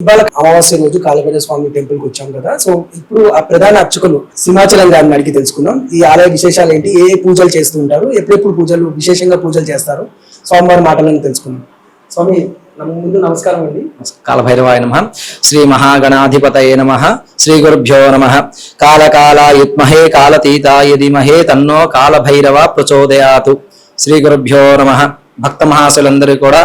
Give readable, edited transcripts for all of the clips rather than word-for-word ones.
ఇవాళ అమావాస్య రోజు కాలభైరవ స్వామి టెంపుల్ కి వచ్చాం కదా. సో ఇప్పుడు ఆ ప్రధాన అర్చకులు సింహాచలం గారిని అడిగి తెలుసుకుందాం. ఈ ఆలయ విశేషాలు ఏంటి, ఏ పూజలు చేస్తూ ఉంటారు, ఎప్పుడెప్పుడు పూజలు విశేషంగా పూజలు చేస్తారు, స్వామివారి మాటలను తెలుసుకుందాం. స్వామి ముందు నమస్కారం అండి. కాలభైరవాయ నమః. శ్రీ మహాగణాధిపతయే నమః. శ్రీ గురుభ్యో నమః. కాలకాలాయుత్మహే కాలతీతాయ ధీమహే తన్నో కాలభైరవ ప్రచోదయాతు. శ్రీ గురుభ్యో నమః. భక్త మహాశులందరూ కూడా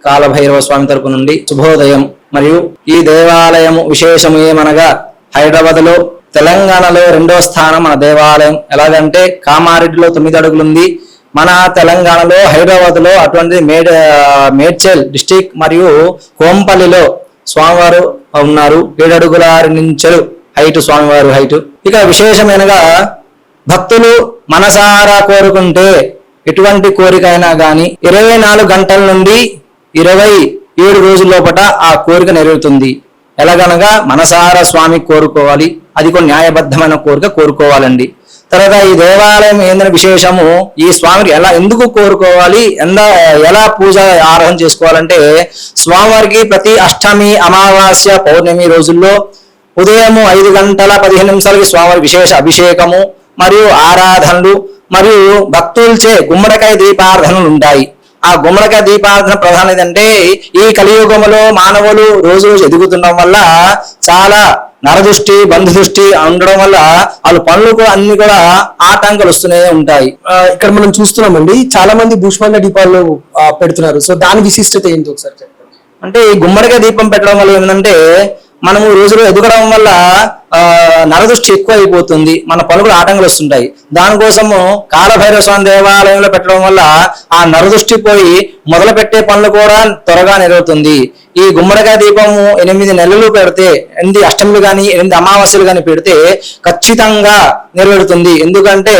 కాలభైరవ స్వామి తరపు నుండి శుభోదయం. మరియు ఈ దేవాలయం విశేషము ఏమనగా హైదరాబాద్ లో తెలంగాణలో 2వ స్థానం మన దేవాలయం. ఎలాగంటే కామారెడ్డిలో 9 అడుగులు ఉంది. మన తెలంగాణలో హైదరాబాద్ లో అటువంటి మేడ్చల్ డిస్టిక్ మరియు కోంపల్లిలో స్వామివారు ఉన్నారు. 7 అడుగుల 6 ఇంచులు హైట్ స్వామివారు హైట్. ఇక విశేషమైనగా భక్తులు మనసారా కోరుకుంటే ఎటువంటి కోరికైనా గాని 24 గంటల నుండి 27 రోజుల లోపల ఆ కోరిక నెరవేరుతుంది. ఎలాగనగా మనసారా స్వామి కోరుకోవాలి, అది కూడా న్యాయబద్ధమైన కోరిక కోరుకోవాలండి. తర్వాత ఈ దేవాలయం ఏందని విశేషము, ఈ స్వామిని ఎందుకు కోరుకోవాలి, ఎలా పూజ ఆరాధన చేసుకోవాలంటే స్వామివారికి ప్రతి అష్టమి, అమావాస్య, పౌర్ణమి రోజుల్లో ఉదయం 5 గంటల 15 నిమిషాలకి స్వామివారి విశేష అభిషేకము మరియు ఆరాధనలు మరియు భక్తులచే గుమ్మడికాయ దీపారాధనలు ఉంటాయి. ఆ గుమ్మడికాయ దీపారాధన ప్రధానం ఏంటంటే ఈ కలియుగంలో మానవులు రోజు రోజు ఎదుగుతుండడం వల్ల చాలా నరదృష్టి, బంధుదృష్టి ఉండడం వల్ల వాళ్ళ పనులకు అన్ని కూడా ఆటంకాలు వస్తూనే ఉంటాయి. ఇక్కడ మనం చూస్తున్నామండి, చాలా మంది భూష్మాండ దీపాలు పెడుతున్నారు. సో దాని విశిష్టత ఏంటి ఒకసారి చెప్తారు? అంటే ఈ గుమ్మడికాయ దీపం పెట్టడం వల్ల ఏంటంటే మనము రోజులో ఎదగడం వల్ల నరదృష్టి ఎక్కువ అయిపోతుంది, మన పనులు ఆటంకాలు వస్తుంటాయి. దానికోసము కాలభైరవ స్వామి దేవాలయంలో పెట్టడం వల్ల ఆ నరదృష్టి పోయి మొదలు పెట్టే పనులు కూడా త్వరగా నెరవేరుతుంది. ఈ గుమ్మడికాయ దీపము 8 నెలలు పెడితే, 8 అష్టములు కానీ 8 అమావాస్యలు కానీ పెడితే ఖచ్చితంగా నెరవేరుతుంది. ఎందుకంటే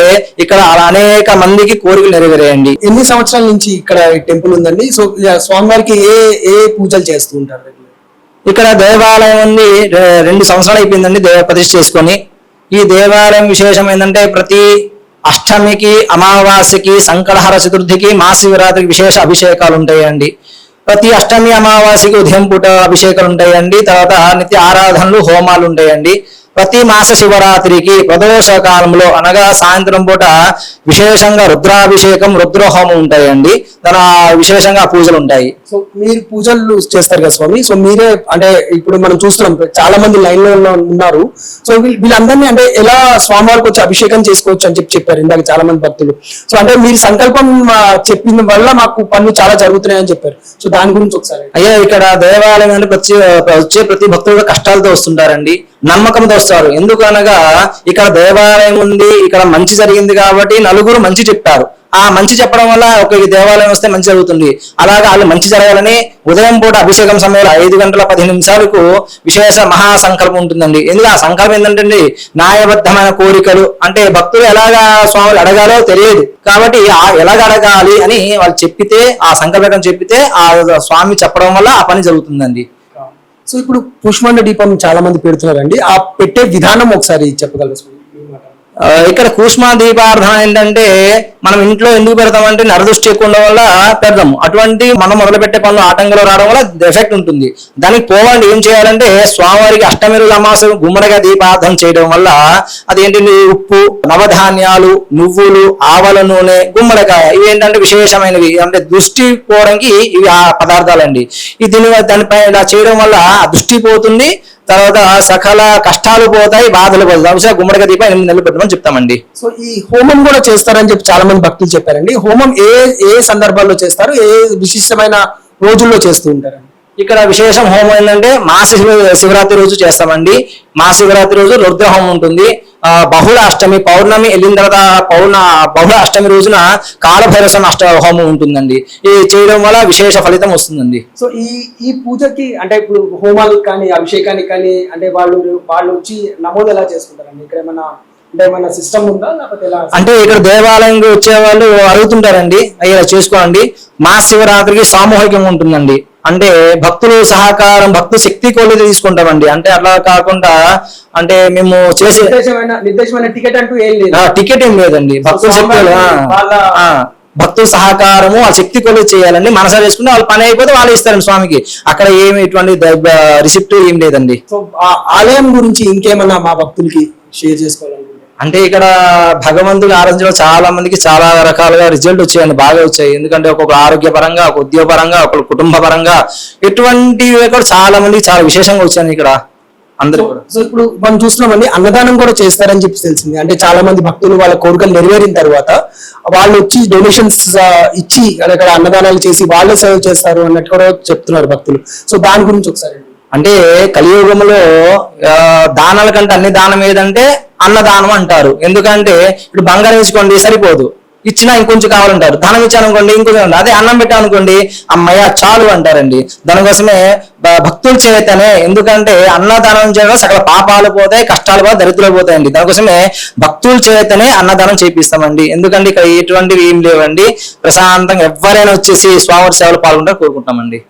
ఇక్కడ అనేక మందికి కోరికలు నెరవేరాయండి. ఎన్ని సంవత్సరాల నుంచి ఇక్కడ టెంపుల్ ఉందండి? సో స్వామివారికి ఏ పూజలు చేస్తూ ఉంటారు? ఇక్కడ దేవాలయం ఉంది 2 సంవత్సరాలు అయిపోయిందండి ప్రతిష్ఠ చేసుకొని. ఈ దేవాలయం విశేషం ఏంటంటే ప్రతి అష్టమికి, అమావాస్యకి, సంకటహర చతుర్థికి, మహాశివరాత్రికి విశేష అభిషేకాలు ఉంటాయండి. ప్రతి అష్టమి, అమావాస్యకి ఉదయం పూట అభిషేకాలు ఉంటాయండి. తర్వాత నిత్య ఆరాధనలు, హోమాలు ఉంటాయండి. ప్రతి మాస శివరాత్రికి ప్రదోష కాలంలో అనగా సాయంత్రం పూట విశేషంగా రుద్రాభిషేకం, రుద్రహోమం ఉంటాయండి. దాని విశేషంగా పూజలు ఉంటాయి. సో మీరు పూజలు చేస్తారు కదా స్వామి, సో మీరే అంటే ఇప్పుడు మనం చూస్తున్నాం చాలా మంది లైన్ లో ఉన్నారు. సో వీళ్ళందరినీ అంటే ఎలా స్వామివారికి వచ్చి అభిషేకం చేసుకోవచ్చు అని చెప్పారు ఇందాక చాలా మంది భక్తులు. సో అంటే మీరు సంకల్పం చెప్పిన వల్ల మాకు పనులు చాలా జరుగుతున్నాయని చెప్పారు. సో దాని గురించి ఒకసారి. అయ్యా, ఇక్కడ దేవాలయం అంటే వచ్చే ప్రతి భక్తులు కష్టాలతో వస్తుంటారండి, నమ్మకంతో వస్తారు. ఎందుకనగా ఇక్కడ దేవాలయం ఉంది, ఇక్కడ మంచి జరిగింది కాబట్టి నలుగురు మంచి చెప్పారు. ఆ మంచి చెప్పడం వల్ల ఒక దేవాలయం వస్తే మంచి జరుగుతుంది. అలాగా వాళ్ళు మంచి జరగాలని ఉదయం పూట అభిషేకం సమయంలో 5 గంటల 15 నిమిషాలకు విశేష మహాసంకల్పం ఉంటుందండి. ఎందుకు ఆ సంకల్పం ఏంటంటే న్యాయబద్ధమైన కోరికలు, అంటే భక్తులు ఎలాగా స్వాములు అడగాలో తెలియదు కాబట్టి ఎలాగ అడగాలి అని వాళ్ళు చెప్పితే, ఆ సంకల్పం చెప్పితే ఆ స్వామి చెప్పడం వల్ల ఆ పని జరుగుతుందండి. సో ఇప్పుడు పుష్మాండ దీపం చాలా మంది పెడుతున్నారండి, ఆ పెట్టే విధానం ఒకసారి చెప్పగలరు? ఇక్కడ కూష్మా దీపార్థన ఏంటంటే మనం ఇంట్లో ఎందుకు పెడతామంటే నరదృష్టి ఎక్కువ ఉండడం వల్ల పెడతాము. అటువంటి మనం మొదలు పెట్టే పనులు ఆటంకాలు రావడం వల్ల ఎఫెక్ట్ ఉంటుంది. దానికి పోవాలంటే ఏం చేయాలంటే స్వామివారికి అష్టమి రోజు అమావాస్య గుమ్మడికాయ దీపార్థన చేయడం వల్ల అదేంటంటే ఉప్పు, నవధాన్యాలు, నువ్వులు, ఆవల నూనె, గుమ్మడికాయ ఇవి ఏంటంటే విశేషమైనవి, అంటే దృష్టి పోవడానికి ఇవి ఆ పదార్థాలండి. దానిపై ఇలా చేయడం వల్ల దృష్టి పోతుంది, తర్వాత సకల కష్టాలు పోతాయి, బాధలు పోతాయి. గుమ్మడికాయ దీపం 8 నెలలు పెట్టమని చెప్తామండి. సో ఈ హోమం కూడా చేస్తారని చెప్పి చాలా మంది భక్తులు చెప్పారండి. హోమం ఏ సందర్భాల్లో చేస్తారు, ఏ విశిష్టమైన రోజుల్లో చేస్తూ ఉంటారండి? ఇక్కడ విశేషం హోమం ఏంటంటే శివరాత్రి రోజు చేస్తామండి. మహాశివరాత్రి రోజు రుద్రహోమం ఉంటుంది. బహుళ అష్టమి, పౌర్ణమి వెళ్ళిన తర్వాత బహుళ అష్టమి రోజున కాలభైరవ స్వామి హోమం ఉంటుందండి. ఇది చేయడం వల్ల విశేష ఫలితం వస్తుందండి. సో ఈ పూజకి అంటే ఇప్పుడు హోమాలు కానీ అభిషేకానికి కానీ అంటే వాళ్ళు వచ్చి నమోదు ఎలా చేసుకుంటారండి? ఇక్కడ ఏమైనా సిస్టమ్ ఉందా, లేకపోతే ఎలా? అంటే ఇక్కడ దేవాలయంకి వచ్చే వాళ్ళు అడుగుతుంటారండి, అయ్యా చేసుకోండి. మహాశివరాత్రికి సామూహికంగా ఉంటుందండి. అంటే భక్తులు సహకారం, భక్తు శక్తి కొలు తీసుకుంటామండి. అంటే అట్లా కాకుండా అంటే మేము చేసే నిర్దేశమైన టికెట్ అంటూ ఏం లేదు, టికెట్ ఏం లేదండి. భక్తుల శక్తి భక్తుల సహకారము వాళ్ళ శక్తి కొలు చేయాలండి. మనసా చేసుకుంటే వాళ్ళ పని అయిపోతే వాళ్ళు ఇస్తారండి స్వామికి. అక్కడ ఏమి ఎటువంటి రిసిప్ట్ ఏం లేదండి. సో ఆ ఆలయం గురించి ఇంకేమన్నా మా భక్తులకి షేర్ చేసుకోవాలనుకుంటున్నాను. అంటే ఇక్కడ భగవంతుడు ఆరాధించడం చాలా మందికి చాలా రకాలుగా రిజల్ట్ వచ్చాయండి, బాగా వచ్చాయి. ఎందుకంటే ఒక్కొక్క ఆరోగ్యపరంగా, ఒక ఉద్యోగ పరంగా, ఒక కుటుంబ పరంగా ఇటువంటివి కూడా చాలా మందికి చాలా విశేషంగా వచ్చాయి ఇక్కడ అందరూ కూడా. సో ఇప్పుడు మనం చూస్తున్నామండి, అన్నదానం కూడా చేస్తారని చెప్పి తెలిసింది. అంటే చాలా మంది భక్తులు వాళ్ళ కోరికలు నెరవేరిన తర్వాత వాళ్ళు వచ్చి డొనేషన్స్ ఇచ్చి అక్కడ అన్నదానాలు చేసి వాళ్ళే సేవ చేస్తారు అన్నట్టు కూడా చెప్తున్నారు భక్తులు. సో దాని గురించి ఒకసారి. అంటే కలియుగంలో దానాల కంటే అన్ని దానం ఏదంటే అన్నదానం అంటారు. ఎందుకంటే ఇప్పుడు బంగారం వేసుకోండి సరిపోదు, ఇచ్చినా ఇంకొంచెం కావాలంటారు. ధనం ఇచ్చానుకోండి ఇంకొంచెం, అదే అన్నం పెట్టానుకోండి అమ్మయ్య చాలు అంటారండి. దానికోసమే భక్తుల చేతనే, ఎందుకంటే అన్నదానం చేయడం సకల పాపాలు పోతాయి, కష్టాలు పోతాయి, దరిద్రాలు పోతాయండి. దానికోసమే భక్తుల చేతనే అన్నదానం చేపిస్తామండి. ఎందుకంటే ఇక్కడ ఎటువంటివి ఏం లేవండి, ప్రశాంతంగా ఎవరైనా వచ్చేసి స్వామి సేవలు పాల్గొంటారు కోరుకుంటామండి.